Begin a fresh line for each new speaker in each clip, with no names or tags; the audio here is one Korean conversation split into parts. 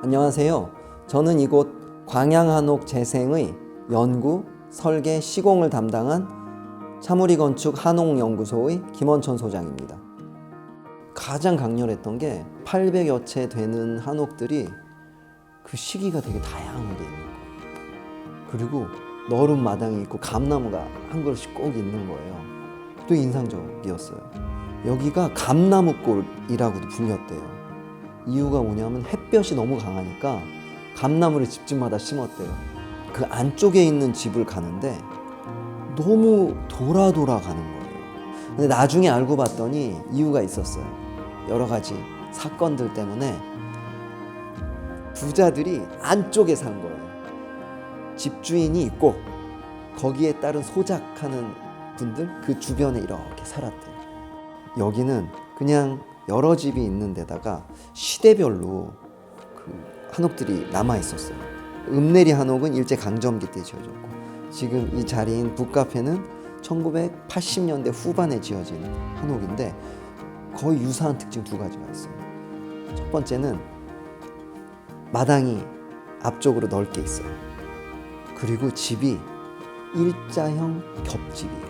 안녕하세요. 저는 이곳 광양한옥 재생의 연구, 설계, 시공을 담당한 차무리건축 한옥연구소의 김원천 소장입니다. 가장 강렬했던 게 800여 채 되는 한옥들이 그 시기가 되게 다양하게 있는 거예요. 그리고 너른 마당이 있고 감나무가 한 그릇씩 꼭 있는 거예요. 또 인상적이었어요. 여기가 감나무골이라고도 불렸대요. 이유가 뭐냐면 햇볕이 너무 강하니까 감나무를 집집마다 심었대요. 그 안쪽에 있는 집을 가는데 너무 돌아 가는 거예요. 근데 나중에 알고 봤더니 이유가 있었어요. 여러 가지 사건들 때문에 부자들이 안쪽에 산 거예요. 집주인이 있고 거기에 따른 소작하는 분들 그 주변에 이렇게 살았대요. 여기는 그냥 여러 집이 있는 데다가 시대별로 그 한옥들이 남아 있었어요. 읍내리 한옥은 일제강점기 때 지어졌고, 지금 이 자리인 북카페는 1980년대 후반에 지어진 한옥인데 거의 유사한 특징 두 가지가 있어요. 첫 번째는 마당이 앞쪽으로 넓게 있어요. 그리고 집이 일자형 겹집이에요.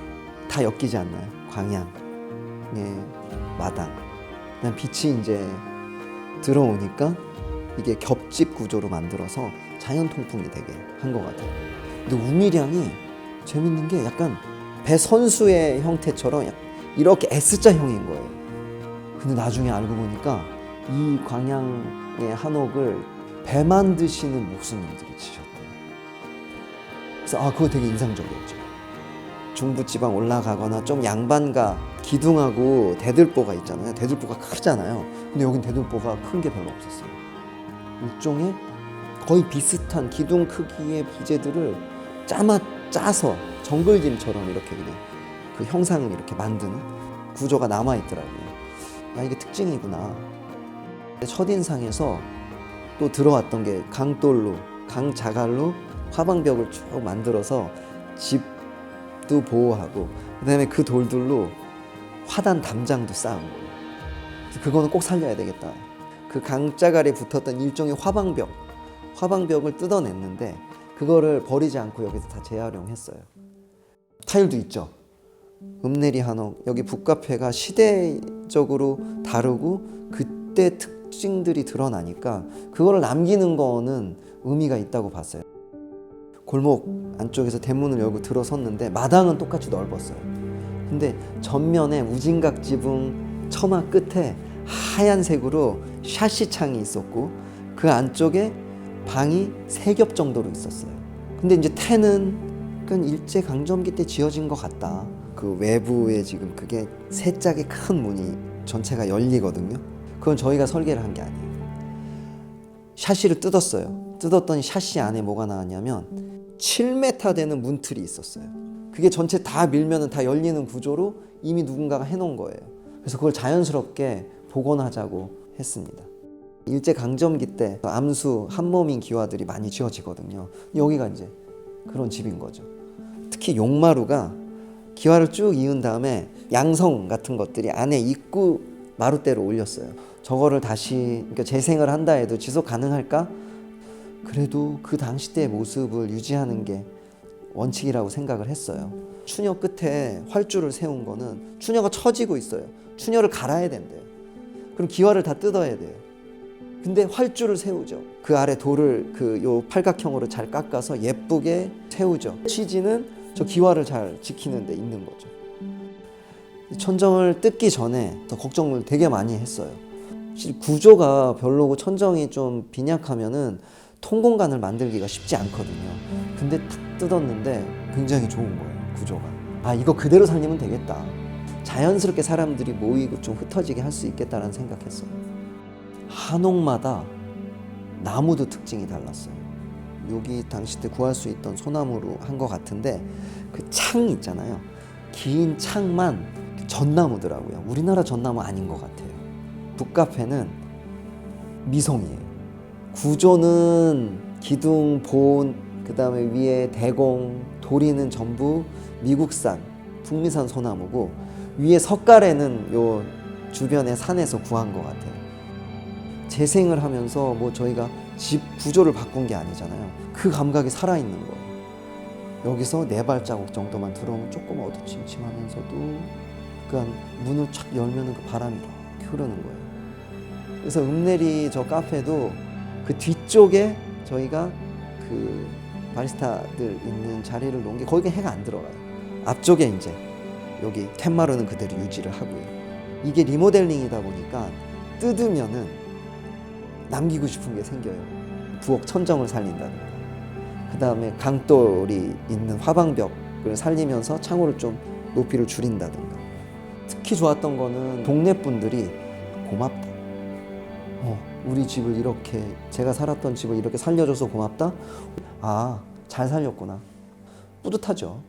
다 엮이지 않나요? 광양의 마당. 그냥 빛이 이제 들어오니까 이게 겹집 구조로 만들어서 자연 통풍이 되게 한 것 같아요. 근데 우미량이 재밌는 게 약간 배 선수의 형태처럼 이렇게 S자형인 거예요. 근데 나중에 알고 보니까 이 광양의 한옥을 배 만드시는 목수님들이 지셨대요. 그래서 그거 되게 인상적이었죠. 중부지방 올라가거나 좀 양반가 기둥하고 대들보가 있잖아요. 대들보가 크잖아요. 근데 여긴 대들보가 큰 게 별로 없었어요. 일종의 거의 비슷한 기둥 크기의 부재들을 짜서 정글짐처럼 이렇게 그냥 그 형상을 이렇게 만드는 구조가 남아있더라고요. 이게 특징이구나. 첫인상에서 또 들어왔던 게 강돌로, 강자갈로 화방벽을 쭉 만들어서 집도 보호하고 그다음에 그 돌들로 화단 담장도 쌓은 거예요. 그거는 꼭 살려야 되겠다. 그 강자갈에 붙었던 일종의 화방벽을 뜯어냈는데 그거를 버리지 않고 여기서 다 재활용했어요. 타일도 있죠. 읍내리 한옥, 여기 북카페가 시대적으로 다르고 그때 특징들이 드러나니까 그거를 남기는 거는 의미가 있다고 봤어요. 골목 안쪽에서 대문을 열고 들어섰는데 마당은 똑같이 넓었어요. 근데 전면에 우진각 지붕 처마 끝에 하얀색으로 샤시 창이 있었고 그 안쪽에 방이 3겹 정도로 있었어요. 근데 이제 태는 일제 강점기 때 지어진 것 같다. 그 외부에 지금 그게 3짝의 큰 문이 전체가 열리거든요. 그건 저희가 설계를 한 게 아니에요. 샤시를 뜯었어요. 뜯었더니 샤시 안에 뭐가 나왔냐면 7m 되는 문틀이 있었어요. 그게 전체 다 밀면은 다 열리는 구조로 이미 누군가가 해놓은 거예요. 그래서 그걸 자연스럽게 복원하자고 했습니다. 일제강점기 때 암수 한몸인 기와들이 많이 지어지거든요. 여기가 이제 그런 집인 거죠. 특히 용마루가 기와를 쭉 이은 다음에 양성 같은 것들이 안에 입구 마루대로 올렸어요. 저거를 다시 재생을 한다 해도 지속 가능할까? 그래도 그 당시 때의 모습을 유지하는 게 원칙이라고 생각을 했어요. 추녀 끝에 활주를 세운 거는 추녀가 처지고 있어요. 추녀를 갈아야 된대요. 그럼 기와를 다 뜯어야 돼요. 근데 활주를 세우죠. 그 아래 돌을 요 팔각형으로 잘 깎아서 예쁘게 세우죠. 취지는 저 기와를 잘 지키는 데 있는 거죠. 천정을 뜯기 전에 더 걱정을 되게 많이 했어요. 구조가 별로고 천정이 좀 빈약하면은 통공간을 만들기가 쉽지 않거든요. 근데 탁 뜯었는데 굉장히 좋은 거예요, 구조가. 이거 그대로 살리면 되겠다. 자연스럽게 사람들이 모이고 좀 흩어지게 할 수 있겠다라는 생각했어요. 한옥마다 나무도 특징이 달랐어요. 여기 당시 때 구할 수 있던 소나무로 한 것 같은데 그 창 있잖아요. 긴 창만 전나무더라고요. 우리나라 전나무 아닌 것 같아요. 북카페는 미송이에요. 구조는 기둥, 본, 그 다음에 위에 대공, 도리는 전부 미국산, 북미산 소나무고 위에 석가래는 요 주변의 산에서 구한 것 같아요. 재생을 하면서 뭐 저희가 집 구조를 바꾼 게 아니잖아요. 그 감각이 살아있는 거예요. 여기서 네 발자국 정도만 들어오면 조금 어두침침하면서도 그러니까 문을 촥 열면 그 바람이 이렇게 흐르는 거예요. 그래서 읍내리 저 카페도 그 뒤쪽에 저희가 그 바리스타들 있는 자리를 놓은 게 거기가 해가 안 들어가요. 앞쪽에 이제 여기 텐마루는 그대로 유지를 하고요. 이게 리모델링이다 보니까 뜯으면은 남기고 싶은 게 생겨요. 부엌 천정을 살린다든가, 그 다음에 강돌이 있는 화방벽을 살리면서 창호를 좀 높이를 줄인다든가. 특히 좋았던 거는 동네 분들이 고맙다. 우리 집을 이렇게, 제가 살았던 집을 이렇게 살려줘서 고맙다. 아, 잘 살렸구나. 뿌듯하죠.